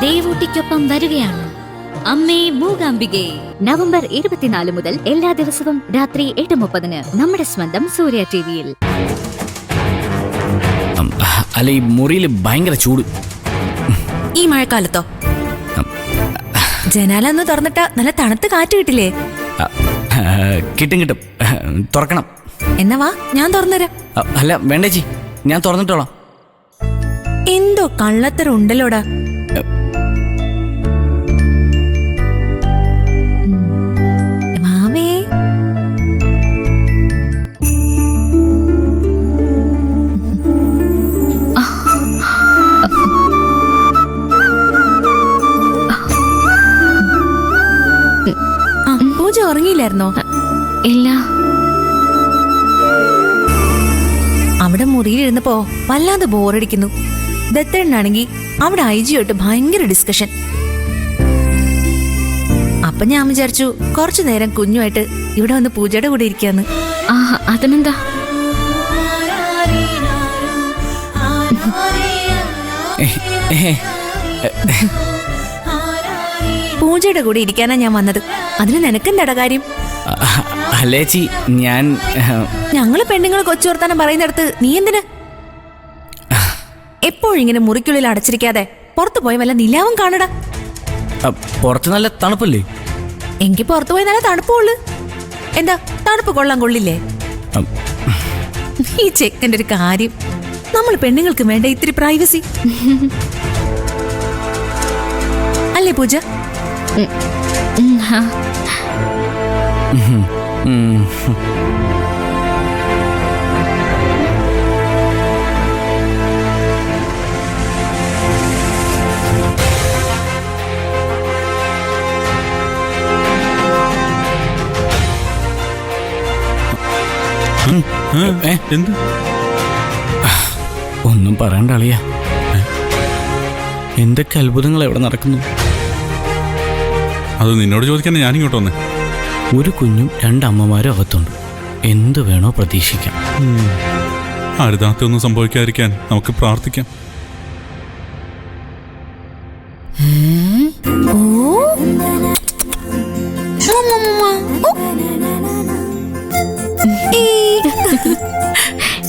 ദേവൂട്ടിക്കൊപ്പം വരികയാണ് അമ്മേ മൂകാംബികെ. നവംബർ 24 മുതൽ എല്ലാ ദിവസവും രാത്രി 8:30 നമ്മുടെ സ്വന്തം സൂര്യ ടിവിയിൽ. അല്ല, ഈ മുറിയിൽ ഭയങ്കര ചൂട്. ഈ മഴക്കാലത്തോ? ജനാല ഒന്ന് തുറന്നിട്ടാ നല്ല തണുത്ത കാറ്റ് കിട്ടില്ലേ? കിട്ടും. തുറക്കണം. എന്നാ വാ, ഞാൻ തുറന്നുതരാം. അല്ല വേണ്ടേച്ചി, ഞാൻ തുറന്നിട്ടോളാം. എന്തോ കള്ളത്തരം ഉണ്ടല്ലോടാ. മാമേ, പൂജ ഉറങ്ങിയില്ലായിരുന്നോ? ഇല്ല. അവിടെ മുറിയിലിരുന്നപ്പോ വല്ലാതെ ബോറടിക്കുന്നു. ദത്തേണ്ണാണെങ്കി അവിടെ ഐജിയോട്ട് ഭയങ്കര ഡിസ്കഷൻ. അപ്പൊ ഞാൻ വിചാരിച്ചു കുറച്ചു നേരം കുഞ്ഞുമായിട്ട് ഇവിടെ വന്ന് പൂജയുടെ കൂടെ ഇരിക്കാന്ന്. അതിനെന്താ? പൂജയുടെ കൂടെ ഇരിക്കാനാ ഞാൻ വന്നത്. അതിന് നിനക്കെന്താടാ കാര്യം? അല്ലേച്ചി, ഞാൻ ഞങ്ങള് പെണ്ണുങ്ങൾ കൊച്ചുവർത്താനം പറയുന്നിടത്ത് നീ എന്തിന്? എപ്പോഴും ഇങ്ങനെ മുറിക്കുള്ളിൽ അടച്ചിരിക്കാതെ പുറത്തു പോയി വല്ല നിലാവും കാണടാ. പുറത്ത് നല്ല തണുപ്പല്ലേ? എങ്കിൽ പുറത്തു പോയി നല്ല തണുപ്പുള്ളു. എന്താ തണുപ്പ് കൊള്ളാൻ കൊള്ളില്ലേ? ഈ ചെക്കൻ്റെ ഒരു കാര്യം. നമ്മൾ പെണ്ണുങ്ങൾക്ക് വേണ്ട ഇത്തിരി പ്രൈവസി അല്ലേ പൂജ? ഒന്നും പറയണ്ട അളിയാ. എന്തൊക്കെ അത്ഭുതങ്ങൾ എവിടെ നടക്കുന്നു. അത് നിന്നോട് ചോദിക്കാൻ ഞാനിങ്ങോട്ട് വന്നേ. ഒരു കുഞ്ഞും 2 അമ്മമാരും അകത്തുണ്ട്. എന്ത് വേണോ പ്രതീക്ഷിക്കാം. അരുതാത്തൊന്നും സംഭവിക്കാതിരിക്കാൻ നമുക്ക് പ്രാർത്ഥിക്കാം.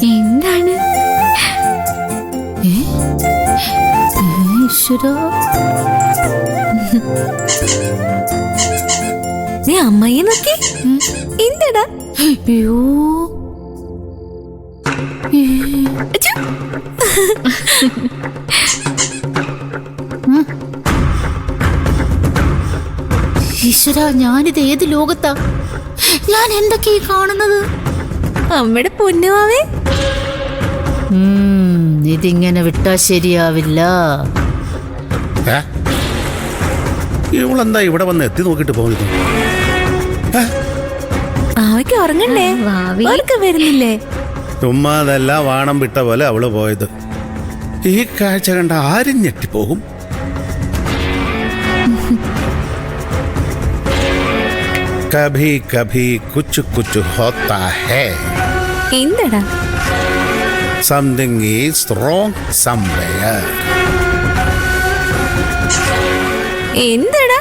എന്താണ്? നീ അമ്മയെ നോക്കി. എന്താടാ? അയ്യോ, ഈശ്വര, ഞാനിത് ഏത് ലോകത്താ? ഞാൻ എന്തൊക്കെയാ കാണുന്നത്? അമ്മയുടെ പൊന്നുമാവേ. ഇതിങ്ങനെ വിട്ടാ ശരിയാവില്ല. ഇവളെന്താ ഇവിടെ വന്ന് എത്തി നോക്കിട്ട് പോകുന്നത്? മാവയ്ക്ക് ഉറങ്ങണ്ടേ? അവർക്ക് വരുന്നില്ലേ? ചുമ്മാതല്ല, വാണം വിട്ട പോലെ അവള് പോയത്. ഈ കാഴ്ച കണ്ട ആരും ഞെട്ടിപ്പോകും. കഭി കഭി കുച്ചു കുച്ചു ഹോത്താ ഹേ. എന്താടാ? Something is wrong somewhere. എന്താടാ?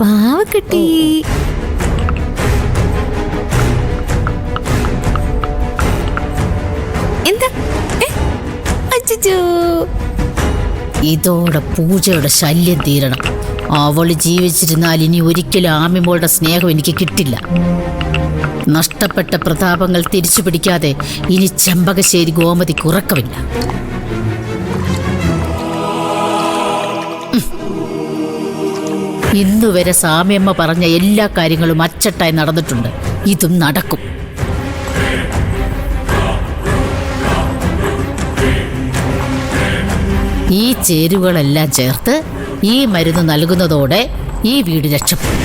പാവക്കുട്ടി. എന്താ? അച്ചോ, ഇതോടെ പൂജയുടെ ശല്യം തീരണം. അവള് ജീവിച്ചിരുന്നാൽ ഇനി ഒരിക്കലും ആമിമോളുടെ സ്നേഹം എനിക്ക് കിട്ടില്ല. നഷ്ടപ്പെട്ട പ്രതാപങ്ങൾ തിരിച്ചു പിടിക്കാതെ ഇനി ചെമ്പകശ്ശേരി ഗോമതിക്ക് ഉറക്കമില്ല. ഇന്നുവരെ സാമ്യമ്മ പറഞ്ഞ എല്ലാ കാര്യങ്ങളും അച്ചട്ടായി നടന്നിട്ടുണ്ട്. ഇതും നടക്കും. ഈ ചേരുവകളെല്ലാം ചേർത്ത് ഈ മരുന്ന് നൽകുന്നതോടെ ഈ വീട് രക്ഷപ്പെടും.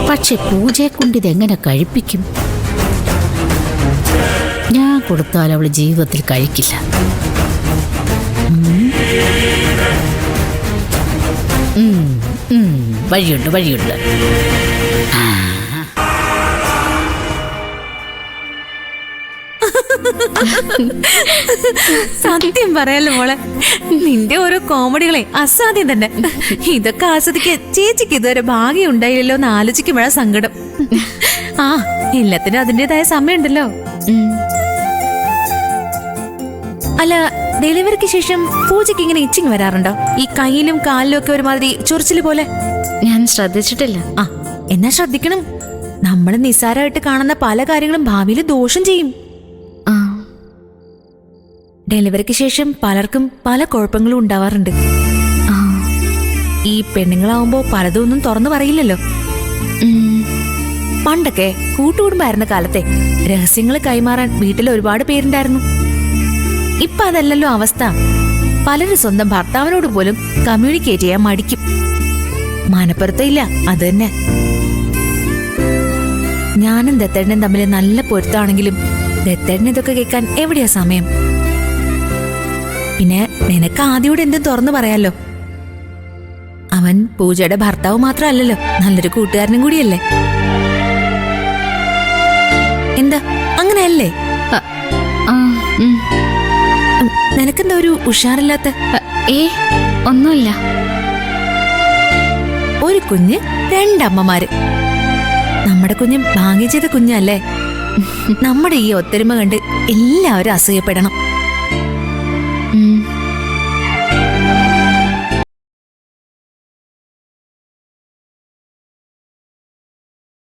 പക്ഷെ പൂജയെ കൊണ്ട് ഇതെങ്ങനെ കഴിപ്പിക്കും? ഞാൻ കൊടുത്താൽ അവൾ ജീവിതത്തിൽ കഴിക്കില്ല. വഴിയുണ്ട് വഴിയുണ്ട്. സത്യം പറയാലോ മോളെ, നിന്റെ ഓരോ കോമഡികളെ അസാധ്യം തന്നെ. ഇതൊക്കെ ആസ്വദിക്കാൻ ചേച്ചിക്ക് ഇതുവരെ ഭാഗ്യം ഉണ്ടായില്ലല്ലോ എന്ന് ആലോചിക്കുമ്പോഴാ സങ്കടം. ആ, എല്ലാത്തിനും അതിൻ്റെതായ സമയമുണ്ടല്ലോ. അല്ല, ഡെലിവറിക്ക് ശേഷം പൂജയ്ക്ക് ഇങ്ങനെ ഇച്ചിങ് വരാറുണ്ടോ? ഈ കയ്യിലും കാലിലും ഒക്കെ ഒരുമാതിരി ചൊറിച്ചില് പോലെ. ഞാൻ ശ്രദ്ധിച്ചിട്ടില്ല. ആ, എന്നാ ശ്രദ്ധിക്കണം. നമ്മൾ നിസ്സാരമായിട്ട് കാണുന്ന പല കാര്യങ്ങളും ഭാവിയിൽ ദോഷം ചെയ്യും. ആ, ഡെലിവറിക്ക് ശേഷം പലർക്കും പല കുഴപ്പങ്ങളും ഉണ്ടാവാറുണ്ട്. ആ, ഈ പെണ്ണുങ്ങളാവുമ്പോ പലതും ഒന്നും തുറന്നു പറയില്ലല്ലോ. പണ്ടൊക്കെ കൂട്ടുകുടുംബായിരുന്ന കാലത്തെ രഹസ്യങ്ങൾ കൈമാറാൻ വീട്ടിൽ ഒരുപാട് പേരുണ്ടായിരുന്നു. ഇപ്പൊ അതല്ലല്ലോ അവസ്ഥ. പലരും സ്വന്തം ഭർത്താവിനോട് പോലും കമ്മ്യൂണിക്കേറ്റ് ചെയ്യാൻ മടിക്കും. മനപ്പുറത്തില്ല, അത് തന്നെ. ഞാനും ദത്തേട്ടനും തമ്മിൽ നല്ല പൊരുത്താണെങ്കിലും ദത്തേട്ടന് ഇതൊക്കെ കേൾക്കാൻ എവിടെയാ സമയം? പിന്നെ നിനക്ക് ആദ്യോടെ എന്തും തുറന്നു പറയാലോ. അവൻ പൂജയുടെ ഭർത്താവ് മാത്രമല്ലല്ലോ, നല്ലൊരു കൂട്ടുകാരനും കൂടിയല്ലേ. എന്താ അങ്ങനെയല്ലേ? നിനക്കെന്താ ഒരു ഉഷാറില്ലാത്ത? ഒന്നുമില്ല. ഒരു കുഞ്ഞ്, രണ്ടമ്മമാര്. നമ്മുടെ കുഞ്ഞ് ഭാഗ്യം ചെയ്ത കുഞ്ഞല്ലേ. നമ്മുടെ ഈ ഒത്തൊരുമ കണ്ട് എല്ലാവരും അസൂയപ്പെടണം.